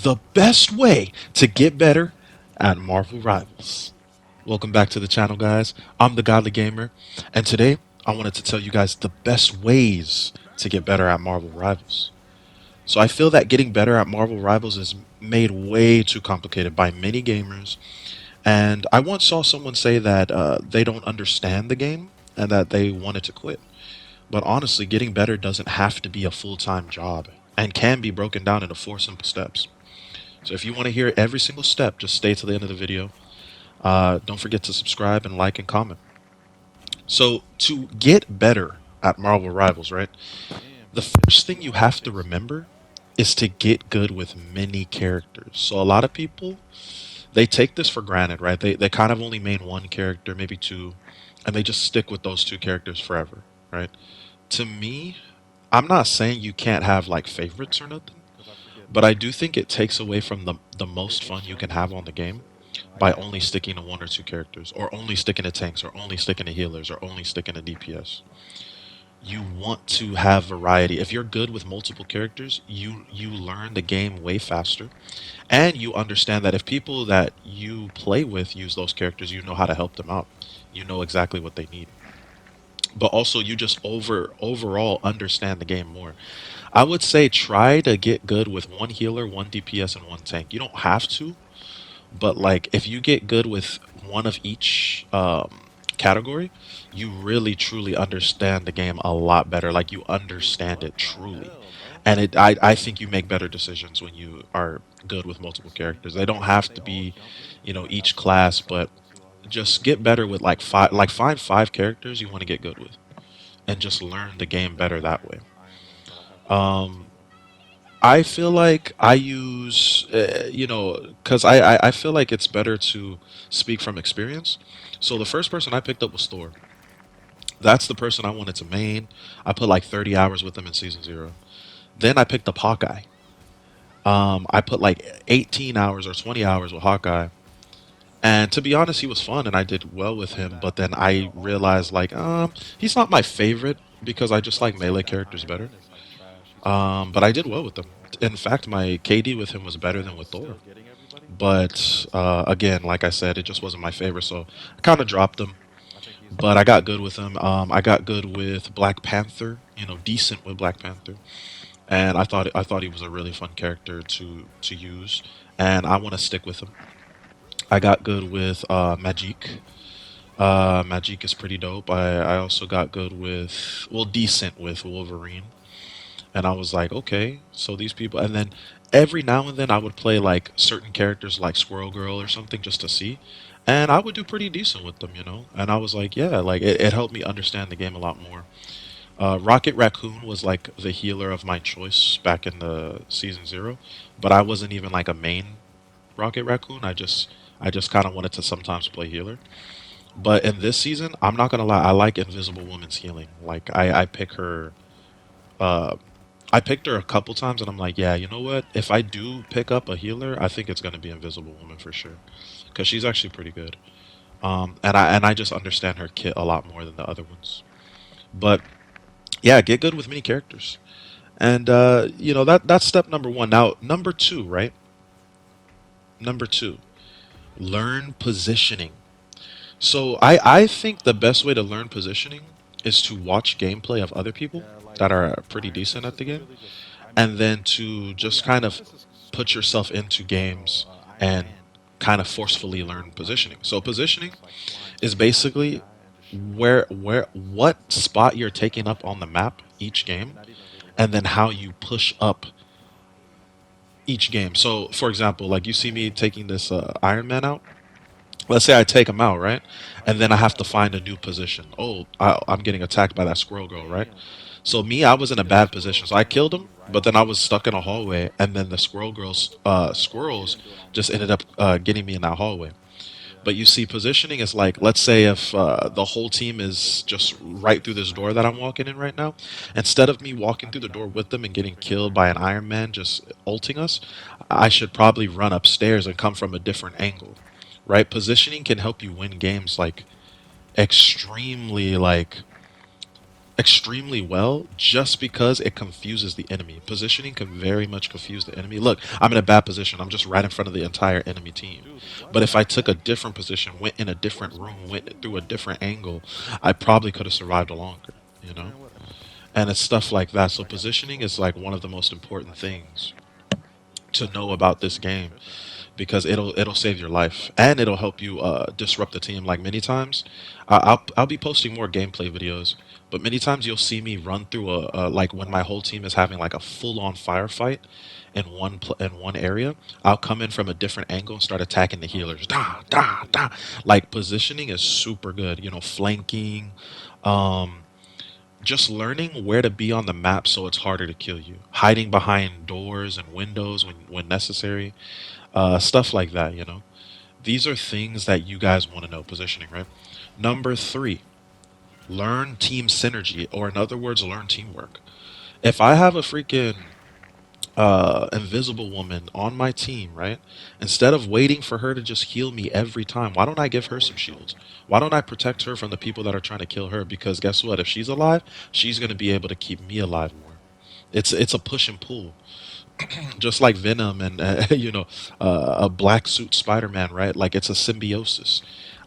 the best way to get better at Marvel Rivals. Welcome back to the channel, guys. I'm the Godly Gamer, and today I wanted to tell you guys the best ways to get better at Marvel Rivals. So I feel that getting better at Marvel Rivals is made way too complicated by many gamers, and I once saw someone say that they don't understand the game and that they wanted to quit. But honestly, getting better doesn't have to be a full-time job and can be broken down into four simple steps. So if you want to hear every single step, just stay to the end of the video. Don't forget to subscribe and like and comment. So to get better at Marvel Rivals, right? The first thing you have to remember is to get good with many characters. So a lot of people, they take this for granted, right? They kind of only main one character, maybe two, and they just stick with those two characters forever, right? To me, I'm not saying you can't have like favorites or nothing, but I do think it takes away from the most fun you can have on the game by only sticking to one or two characters, or only sticking to tanks, or only sticking to healers, or only sticking to DPS. You want to have variety. If you're good with multiple characters, you learn the game way faster, and you understand that if people that you play with use those characters, you know how to help them out. You know exactly what they need. But also you just overall understand the game more. I would say try to get good with one healer, one DPS, and one tank. You don't have to, but like if you get good with one of each category, you really truly understand the game a lot better. Like you understand it truly, and I think you make better decisions when you are good with multiple characters. They don't have to be, each class, but just get better with like five. Like find five characters you want to get good with, and just learn the game better that way. Um, I feel like I use, because I feel like it's better to speak from experience. So the first person I picked up was Thor. That's the person I wanted to main. I put like 30 hours with him in season zero. Then I picked up Hawkeye. I put like 18 hours or 20 hours with Hawkeye. And to be honest, he was fun and I did well with him. But then I realized like, he's not my favorite because I just like melee characters better. But I did well with them. In fact, my KD with him was better than with Thor. But again, like I said, it just wasn't my favorite, so I kind of dropped him. But I got good with him. I got good with Black Panther. Decent with Black Panther, and I thought he was a really fun character to use, and I want to stick with him. I got good with Magic. Magic is pretty dope. I also got good with, well, decent with Wolverine. And I was like, okay, so these people, and then every now and then I would play like certain characters like Squirrel Girl or something just to see, and I would do pretty decent with them. And I was like, yeah, like it helped me understand the game a lot more. Rocket Raccoon was like the healer of my choice back in the season zero, but I wasn't even like a main Rocket Raccoon. I just kind of wanted to sometimes play healer. But in this season, I'm not gonna lie, I like Invisible Woman's healing. Like I pick her. Uh, I picked her a couple times, and I'm like, yeah, you know what? If I do pick up a healer, I think it's gonna be Invisible Woman for sure, because she's actually pretty good. And I just understand her kit a lot more than the other ones. But yeah, get good with many characters, and that's step number one. Now, number two, right? Number two, learn positioning. So I think the best way to learn positioning is to watch gameplay of other people that are pretty decent at the game, and then to just kind of put yourself into games and kind of forcefully learn positioning. So positioning is basically where what spot you're taking up on the map each game, and then how you push up each game. So for example, like you see me taking this Iron Man out. Let's say I take him out, right? And then I have to find a new position. Oh, I'm getting attacked by that squirrel girl, right? So me, I was in a bad position. So I killed him, but then I was stuck in a hallway, and then the squirrels just ended up getting me in that hallway. But you see, positioning is like, let's say if the whole team is just right through this door that I'm walking in right now, instead of me walking through the door with them and getting killed by an Iron Man just ulting us, I should probably run upstairs and come from a different angle, right? Positioning can help you win games like extremely, like extremely well just because it confuses the enemy. Positioning can very much confuse the enemy. Look, I'm in a bad position. I'm just right in front of the entire enemy team. Dude, But what? if I took a different position, went in a different room, went through a different angle, I probably could have survived longer, you know? Man, what? And it's stuff like that. So positioning is like one of the most important things to know about this game because it'll save your life and it'll help you disrupt the team. Like many times, I'll be posting more gameplay videos, but many times you'll see me run through like when my whole team is having like a full on firefight in in one area. I'll come in from a different angle and start attacking the healers. Da da da. Like positioning is super good. You know, flanking. Um, just learning where to be on the map so it's harder to kill you. Hiding behind doors and windows when necessary. Stuff like that, you know. These are things that you guys want to know, positioning, right? Number three, learn team synergy, or in other words, learn teamwork. If I have a freaking invisible woman on my team, right? Instead of waiting for her to just heal me every time, why don't I give her some shields? Why don't I protect her from the people that are trying to kill her? Because guess what? If she's alive, she's going to be able to keep me alive more. It's a push and pull, just like Venom and a black suit Spider-Man, right? Like it's a symbiosis.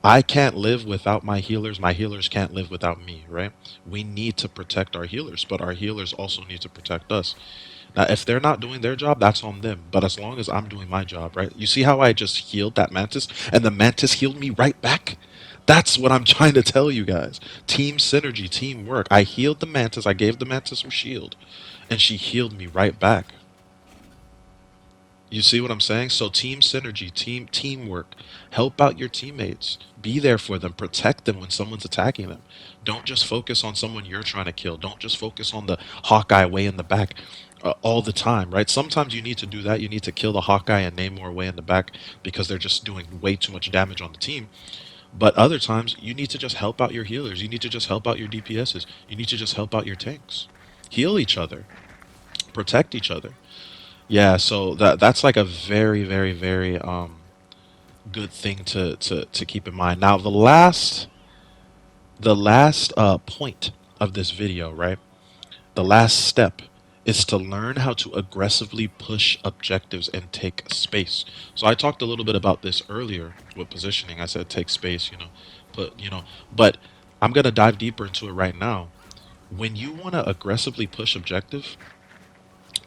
I can't live without my healers. My healers can't live without me, right? We need to protect our healers, but our healers also need to protect us. Now, if they're not doing their job, that's on them. But as long as I'm doing my job, right? You see how I just healed that mantis, and the mantis healed me right back. That's what I'm trying to tell you guys. Team synergy, teamwork. I healed the mantis. I gave the mantis some shield, and she healed me right back. You see what I'm saying? So team synergy, teamwork. Help out your teammates. Be there for them. Protect them when someone's attacking them. Don't just focus on someone you're trying to kill. Don't just focus on the Hawkeye way in the back all the time, right? Sometimes you need to do that. You need to kill the Hawkeye and Namor way in the back because they're just doing way too much damage on the team. But other times you need to just help out your healers. You need to just help out your DPSs. You need to just help out your tanks. Heal each other. Protect each other. Yeah, so that's like a very, very, very good thing to keep in mind. Now the last point of this video, right? The last step is to learn how to aggressively push objectives and take space. So I talked a little bit about this earlier with positioning. I said take space, but I'm gonna dive deeper into it right now. When you want to aggressively push objective,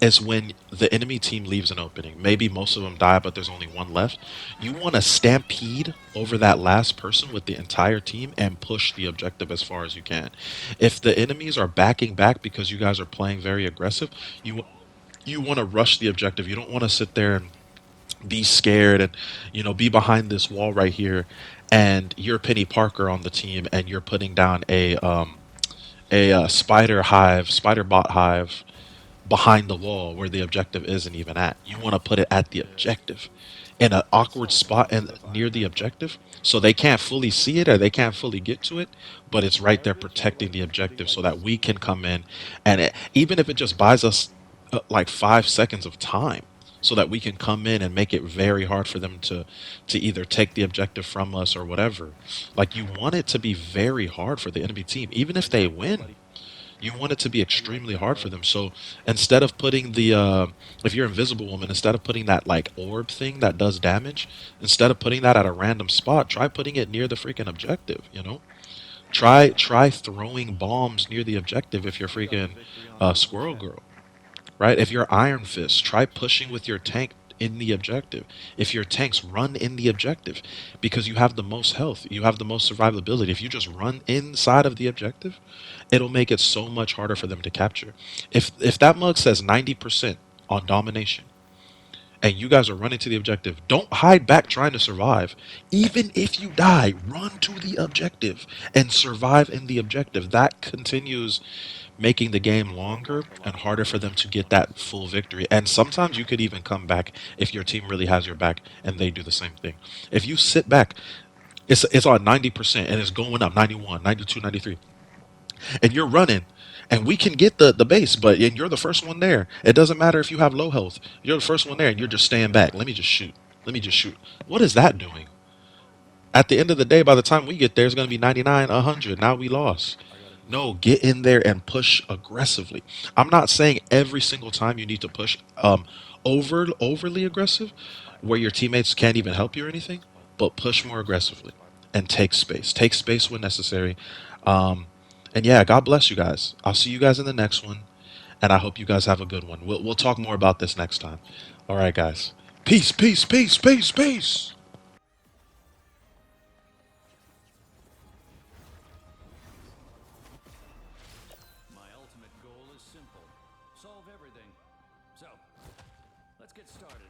is when the enemy team leaves an opening. Maybe most of them die, but there's only one left. You want to stampede over that last person with the entire team and push the objective as far as you can. If the enemies are backing back because you guys are playing very aggressive, you want to rush the objective. You don't want to sit there and be scared and be behind this wall right here and you're Penny Parker on the team and you're putting down a spider bot hive behind the wall where the objective isn't even at. You want to put it at the objective in an awkward spot and near the objective so they can't fully see it or they can't fully get to it, but it's right there protecting the objective so that we can come in and even if it just buys us like 5 seconds of time so that we can come in and make it very hard for them to either take the objective from us or whatever. Like you want it to be very hard for the enemy team even if they win. You want it to be extremely hard for them. So instead of putting if you're Invisible Woman, instead of putting that like orb thing that does damage, instead of putting that at a random spot, try putting it near the freaking objective. Try throwing bombs near the objective if you're freaking Squirrel Girl, right? If you're Iron Fist, try pushing with your tank in the objective. If your tanks run in the objective, because you have the most health, you have the most survivability. If you just run inside of the objective, it'll make it so much harder for them to capture. If that mug says 90% on domination, and you guys are running to the objective, don't hide back trying to survive. Even if you die, run to the objective and survive in the objective. That continues making the game longer and harder for them to get that full victory. And sometimes you could even come back if your team really has your back and they do the same thing. If you sit back, it's on 90% and it's going up 91, 92, 93, and you're running and we can get the base, but and you're the first one there. It doesn't matter if you have low health. You're the first one there and you're just staying back. Let me just shoot. Let me just shoot. What is that doing? At the end of the day, by the time we get there, it's going to be 99, 100. Now we lost. No, get in there and push aggressively. I'm not saying every single time you need to push overly aggressive where your teammates can't even help you or anything, but push more aggressively and take space. Take space when necessary. Um, and yeah, God bless you guys. I'll see you guys in the next one, and I hope you guys have a good one. We'll talk more about this next time. All right, guys. Peace, peace, peace, peace, peace. My ultimate goal is simple. Solve everything. So, let's get started.